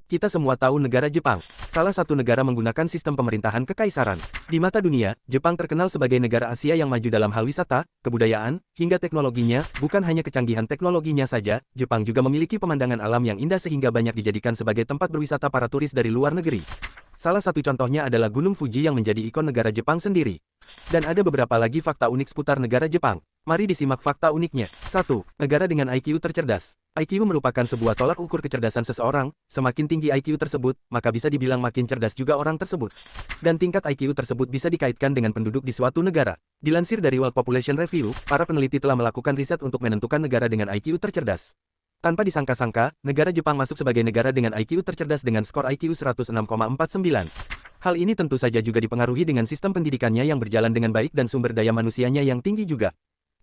Kita semua tahu negara Jepang. Salah satu negara menggunakan sistem pemerintahan kekaisaran. Di mata dunia, Jepang terkenal sebagai negara Asia yang maju dalam hal wisata, kebudayaan, hingga teknologinya. Bukan hanya kecanggihan teknologinya saja, Jepang juga memiliki pemandangan alam yang indah sehingga banyak dijadikan sebagai tempat berwisata para turis dari luar negeri. Salah satu contohnya adalah Gunung Fuji yang menjadi ikon negara Jepang sendiri. Dan ada beberapa lagi fakta unik seputar negara Jepang. Mari disimak fakta uniknya. 1. Negara dengan IQ tercerdas. IQ merupakan sebuah tolak ukur kecerdasan seseorang. Semakin tinggi IQ tersebut, maka bisa dibilang makin cerdas juga orang tersebut. Dan tingkat IQ tersebut bisa dikaitkan dengan penduduk di suatu negara. Dilansir dari World Population Review, para peneliti telah melakukan riset untuk menentukan negara dengan IQ tercerdas. Tanpa disangka-sangka, negara Jepang masuk sebagai negara dengan IQ tercerdas dengan skor IQ 106,49. Hal ini tentu saja juga dipengaruhi dengan sistem pendidikannya yang berjalan dengan baik dan sumber daya manusianya yang tinggi juga.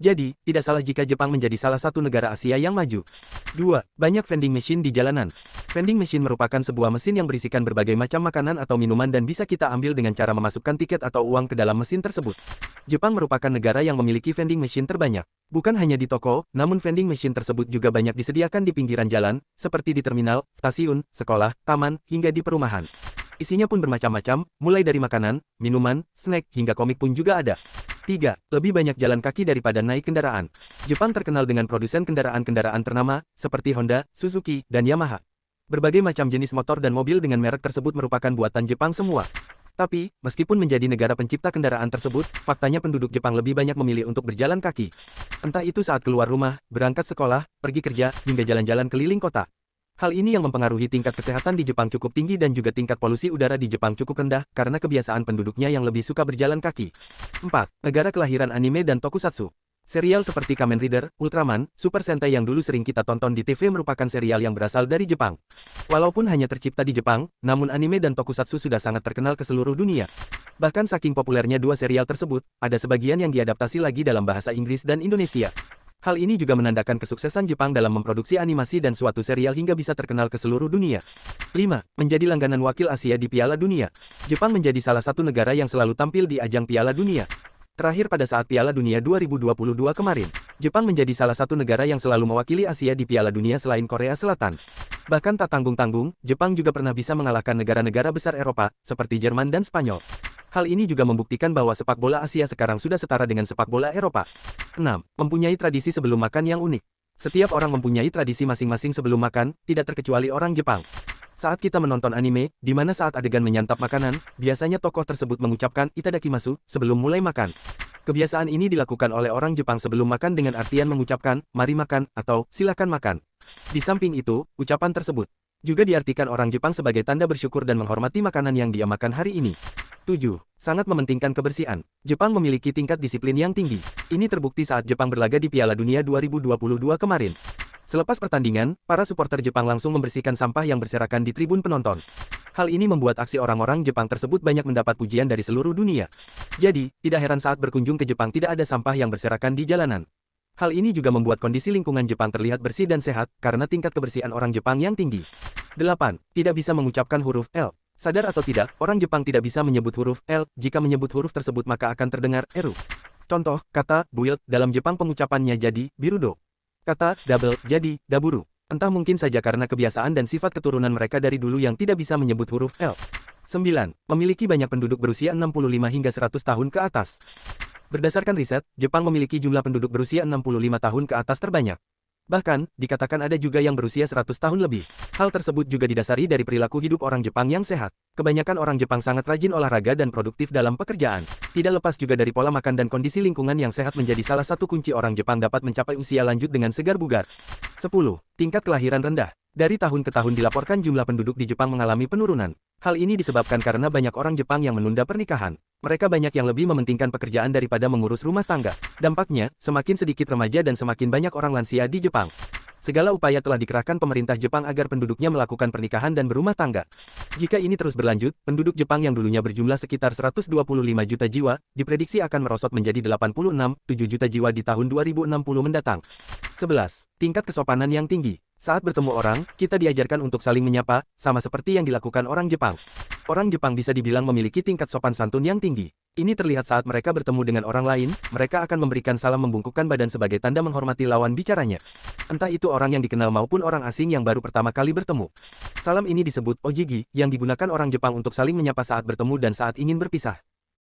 Jadi, tidak salah jika Jepang menjadi salah satu negara Asia yang maju. 2. Banyak vending machine di jalanan. Vending machine merupakan sebuah mesin yang berisikan berbagai macam makanan atau minuman dan bisa kita ambil dengan cara memasukkan tiket atau uang ke dalam mesin tersebut. Jepang merupakan negara yang memiliki vending machine terbanyak. Bukan hanya di toko, namun vending machine tersebut juga banyak disediakan di pinggiran jalan, seperti di terminal, stasiun, sekolah, taman, hingga di perumahan. Isinya pun bermacam-macam, mulai dari makanan, minuman, snack, hingga komik pun juga ada. 3. Lebih banyak jalan kaki daripada naik kendaraan. Jepang terkenal dengan produsen kendaraan-kendaraan ternama, seperti Honda, Suzuki, dan Yamaha. Berbagai macam jenis motor dan mobil dengan merek tersebut merupakan buatan Jepang semua. Tapi, meskipun menjadi negara pencipta kendaraan tersebut, faktanya penduduk Jepang lebih banyak memilih untuk berjalan kaki. Entah itu saat keluar rumah, berangkat sekolah, pergi kerja, hingga jalan-jalan keliling kota. Hal ini yang mempengaruhi tingkat kesehatan di Jepang cukup tinggi dan juga tingkat polusi udara di Jepang cukup rendah, karena kebiasaan penduduknya yang lebih suka berjalan kaki. 4. Negara kelahiran anime dan tokusatsu. Serial seperti Kamen Rider, Ultraman, Super Sentai yang dulu sering kita tonton di TV merupakan serial yang berasal dari Jepang. Walaupun hanya tercipta di Jepang, namun anime dan tokusatsu sudah sangat terkenal ke seluruh dunia. Bahkan saking populernya dua serial tersebut, ada sebagian yang diadaptasi lagi dalam bahasa Inggris dan Indonesia. Hal ini juga menandakan kesuksesan Jepang dalam memproduksi animasi dan suatu serial hingga bisa terkenal ke seluruh dunia. 5. Menjadi langganan wakil Asia di Piala Dunia. Jepang menjadi salah satu negara yang selalu tampil di ajang Piala Dunia. Terakhir pada saat Piala Dunia 2022 kemarin, Jepang menjadi salah satu negara yang selalu mewakili Asia di Piala Dunia selain Korea Selatan. Bahkan tak tanggung-tanggung, Jepang juga pernah bisa mengalahkan negara-negara besar Eropa, seperti Jerman dan Spanyol. Hal ini juga membuktikan bahwa sepak bola Asia sekarang sudah setara dengan sepak bola Eropa. 6. Mempunyai tradisi sebelum makan yang unik. Setiap orang mempunyai tradisi masing-masing sebelum makan, tidak terkecuali orang Jepang. Saat kita menonton anime, di mana saat adegan menyantap makanan, biasanya tokoh tersebut mengucapkan itadakimasu sebelum mulai makan. Kebiasaan ini dilakukan oleh orang Jepang sebelum makan dengan artian mengucapkan, mari makan, atau silakan makan. Di samping itu, ucapan tersebut juga diartikan orang Jepang sebagai tanda bersyukur dan menghormati makanan yang dia makan hari ini. 7. Sangat mementingkan kebersihan. Jepang memiliki tingkat disiplin yang tinggi. Ini terbukti saat Jepang berlaga di Piala Dunia 2022 kemarin. Selepas pertandingan, para supporter Jepang langsung membersihkan sampah yang berserakan di tribun penonton. Hal ini membuat aksi orang-orang Jepang tersebut banyak mendapat pujian dari seluruh dunia. Jadi, tidak heran saat berkunjung ke Jepang tidak ada sampah yang berserakan di jalanan. Hal ini juga membuat kondisi lingkungan Jepang terlihat bersih dan sehat, karena tingkat kebersihan orang Jepang yang tinggi. 8. Tidak bisa mengucapkan huruf L. Sadar atau tidak, orang Jepang tidak bisa menyebut huruf L, jika menyebut huruf tersebut maka akan terdengar eru. Contoh, kata build dalam Jepang pengucapannya jadi birudo. Kata double jadi daburu. Entah mungkin saja karena kebiasaan dan sifat keturunan mereka dari dulu yang tidak bisa menyebut huruf L. 9. Memiliki banyak penduduk berusia 65 hingga 100 tahun ke atas. Berdasarkan riset, Jepang memiliki jumlah penduduk berusia 65 tahun ke atas terbanyak. Bahkan, dikatakan ada juga yang berusia 100 tahun lebih. Hal tersebut juga didasari dari perilaku hidup orang Jepang yang sehat. Kebanyakan orang Jepang sangat rajin olahraga dan produktif dalam pekerjaan. Tidak lepas juga dari pola makan dan kondisi lingkungan yang sehat menjadi salah satu kunci orang Jepang dapat mencapai usia lanjut dengan segar bugar. 10. Tingkat kelahiran rendah. Dari tahun ke tahun dilaporkan jumlah penduduk di Jepang mengalami penurunan. Hal ini disebabkan karena banyak orang Jepang yang menunda pernikahan. Mereka banyak yang lebih mementingkan pekerjaan daripada mengurus rumah tangga. Dampaknya, semakin sedikit remaja dan semakin banyak orang lansia di Jepang. Segala upaya telah dikerahkan pemerintah Jepang agar penduduknya melakukan pernikahan dan berumah tangga. Jika ini terus berlanjut, penduduk Jepang yang dulunya berjumlah sekitar 125 juta jiwa, diprediksi akan merosot menjadi 86,7 juta jiwa di tahun 2060 mendatang. 11. Tingkat kesopanan yang tinggi. Saat bertemu orang, kita diajarkan untuk saling menyapa, sama seperti yang dilakukan orang Jepang. Orang Jepang bisa dibilang memiliki tingkat sopan santun yang tinggi. Ini terlihat saat mereka bertemu dengan orang lain, mereka akan memberikan salam membungkukkan badan sebagai tanda menghormati lawan bicaranya. Entah itu orang yang dikenal maupun orang asing yang baru pertama kali bertemu. Salam ini disebut ojigi, yang digunakan orang Jepang untuk saling menyapa saat bertemu dan saat ingin berpisah.